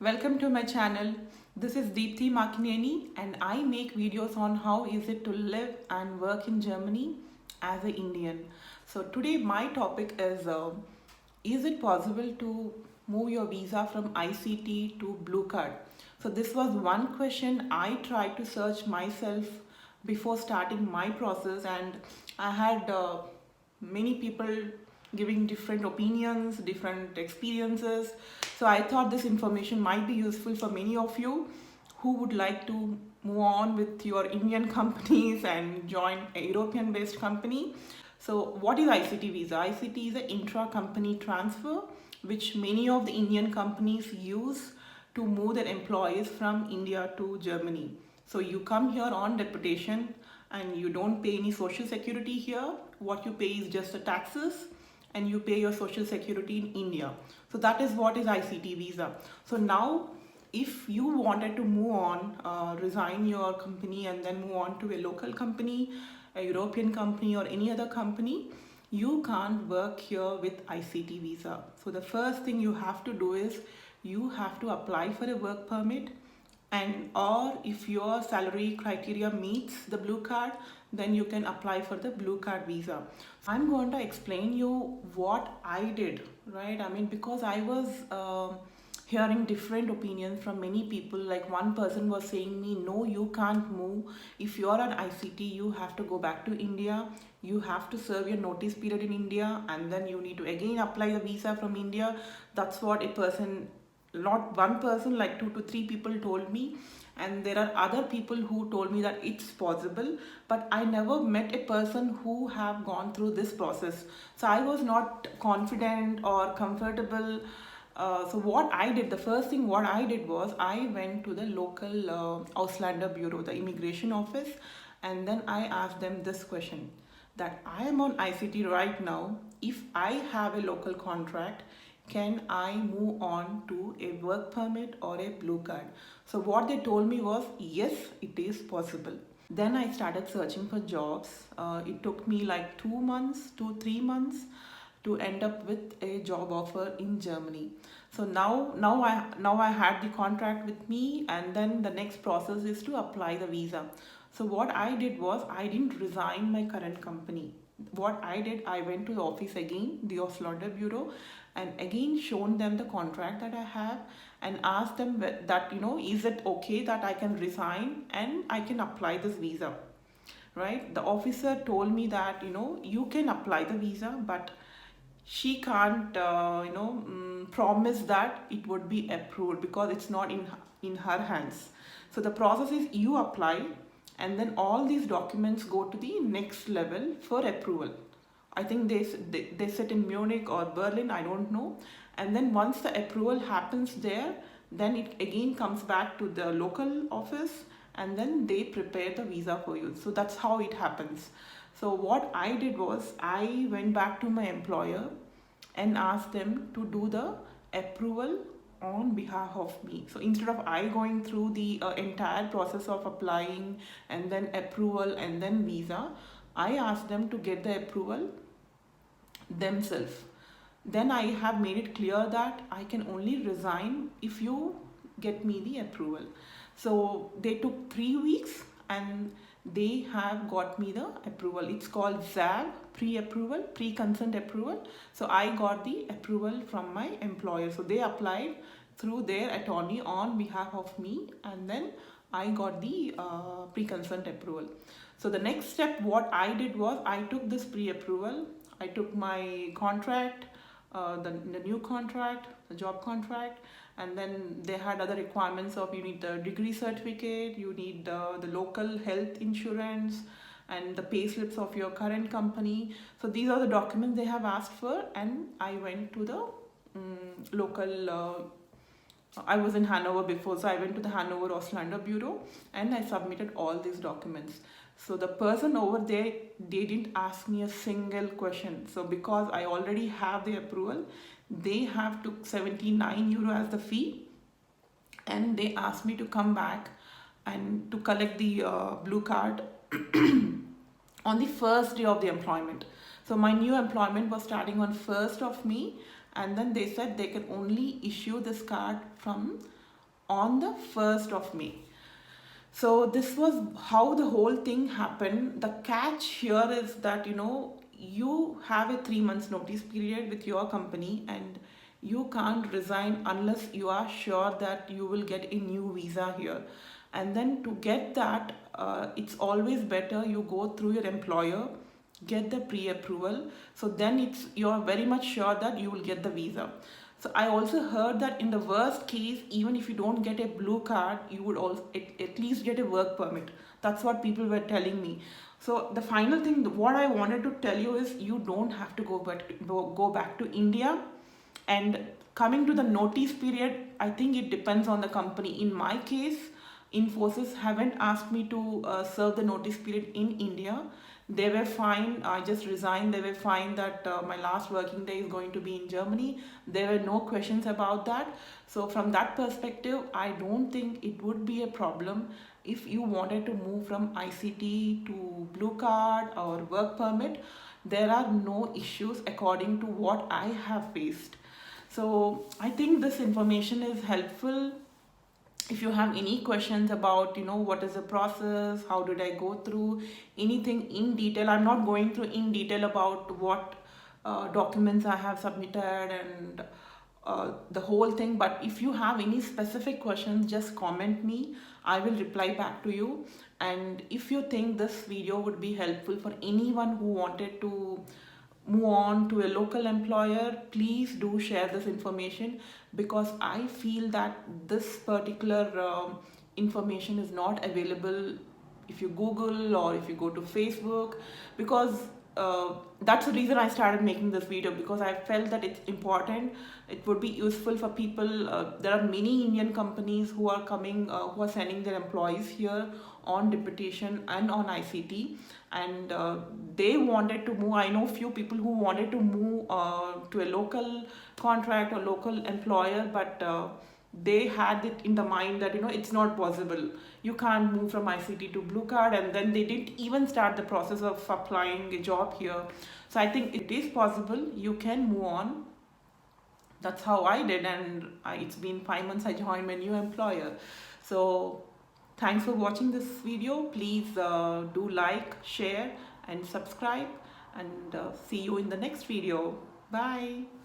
Welcome to my channel. This is Deepthi Makineni and I make videos on how is it to live and work in Germany as an Indian. So today my topic is it possible to move your visa from ICT to Blue Card? So this was one question I tried to search myself before starting my process, and I had many people giving different opinions, different experiences. So I thought this information might be useful for many of you who would like to move on with your Indian companies and join a European based company. So what is ICT visa? ICT is an intra-company transfer which many of the Indian companies use to move their employees from India to Germany. So you come here on deputation and you don't pay any social security here. What you pay is just the taxes and you pay your social security in India. So that is what is ICT visa. So now if you wanted to move on, resign your company and then move on to a local company, a European company or any other company, you can't work here with ICT visa. So the first thing you have to do is you have to apply for a work permit, and or if your salary criteria meets the blue card, then you can apply for the blue card visa. I'm going to explain you what I did, right? I mean, because I was hearing different opinions from many people. Like one person was saying me, no, you can't move. If you're an ICT, you have to go back to India. You have to serve your notice period in India and then you need to again apply the visa from India. That's what a person, not one person, like 2 to 3 people told me. And there are other people who told me that it's possible, but I never met a person who have gone through this process. So I was not confident or comfortable. So what I did, the first thing what I did was I went to the local Ausländer Bureau, the immigration office, and then I asked them this question, that I am on ICT right now. If I have a local contract, can I move on to a work permit or a blue card? So what they told me was, yes, it is possible. Then I started searching for jobs. It took me like 2 months, 3 months to end up with a job offer in Germany. So now I had the contract with me, and then the next process is to apply the visa. So what I did was I didn't resign my current company. What I did, I went to the office again, the Ausländer Bureau, and again shown them the contract that I have and asked them that, is it okay that I can resign and I can apply this visa, right? The officer told me that, you can apply the visa, but she can't, promise that it would be approved because it's not in her hands. So the process is you apply, and then all these documents go to the next level for approval. I think they sit in Munich or Berlin, I don't know. And then once the approval happens there, then it again comes back to the local office, and then they prepare the visa for you. So that's how it happens. So what I did was I went back to my employer and asked them to do the approval on behalf of me. So instead of I going through the entire process of applying and then approval and then visa, I asked them to get the approval themselves. Then I have made it clear that I can only resign if you get me the approval. So they took 3 weeks and they have got me the approval. It's called ZAG, pre-approval, pre-consent approval. So I got the approval from my employer. So they applied through their attorney on behalf of me, and then I got the pre-consent approval. So the next step what I did was I took this pre-approval, I took my contract, the new contract, the job contract, and then they had other requirements of you need the degree certificate, you need the local health insurance, and the pay slips of your current company. So these are the documents they have asked for, and I went to the local. I was in Hanover before, so I went to the Hanover Ausländer Bureau and I submitted all these documents. So the person over there, they didn't ask me a single question. So because I already have the approval, they have took 79 euro as the fee, and they asked me to come back and to collect the blue card on the first day of the employment. So my new employment was starting on 1st of May, and then they said they can only issue this card from on the 1st of May. So this was how the whole thing happened. The catch here is that you have a 3 months notice period with your company, and you can't resign unless you are sure that you will get a new visa here. And then to get that, it's always better you go through your employer, get the pre-approval, so then you're very much sure that you will get the visa. So I also heard that in the worst case, even if you don't get a blue card, you would also at least get a work permit. That's what people were telling me. So the final thing, what I wanted to tell you is, you don't have to go back to India. And coming to the notice period, I think it depends on the company. In my case, Infosys haven't asked me to serve the notice period in India. They were fine. I just resigned. They were fine that my last working day is going to be in Germany. There were no questions about that. So from that perspective, I don't think it would be a problem if you wanted to move from ICT to blue card or work permit. There are no issues according to what I have faced. So I think this information is helpful. If you have any questions about what is the process, how did I go through anything in detail, I'm not going through in detail about what documents I have submitted and the whole thing. But if you have any specific questions, just comment me, I will reply back to you. And if you think this video would be helpful for anyone who wanted to move on to a local employer, please do share this information, because I feel that this particular information is not available if you Google or if you go to Facebook. Because that's the reason I started making this video, because I felt that it's important. It would be useful for people. There are many Indian companies who are coming, who are sending their employees here on deputation and on ICT, and they wanted to move. I know few people who wanted to move to a local contract or local employer, but they had it in the mind that it's not possible. You can't move from ICT to blue card, and then they didn't even start the process of applying a job here. So I think it is possible. You can move on. That's how I did, and it's been 5 months I joined my new employer. So thanks for watching this video. Please do like, share and subscribe, and see you in the next video. Bye.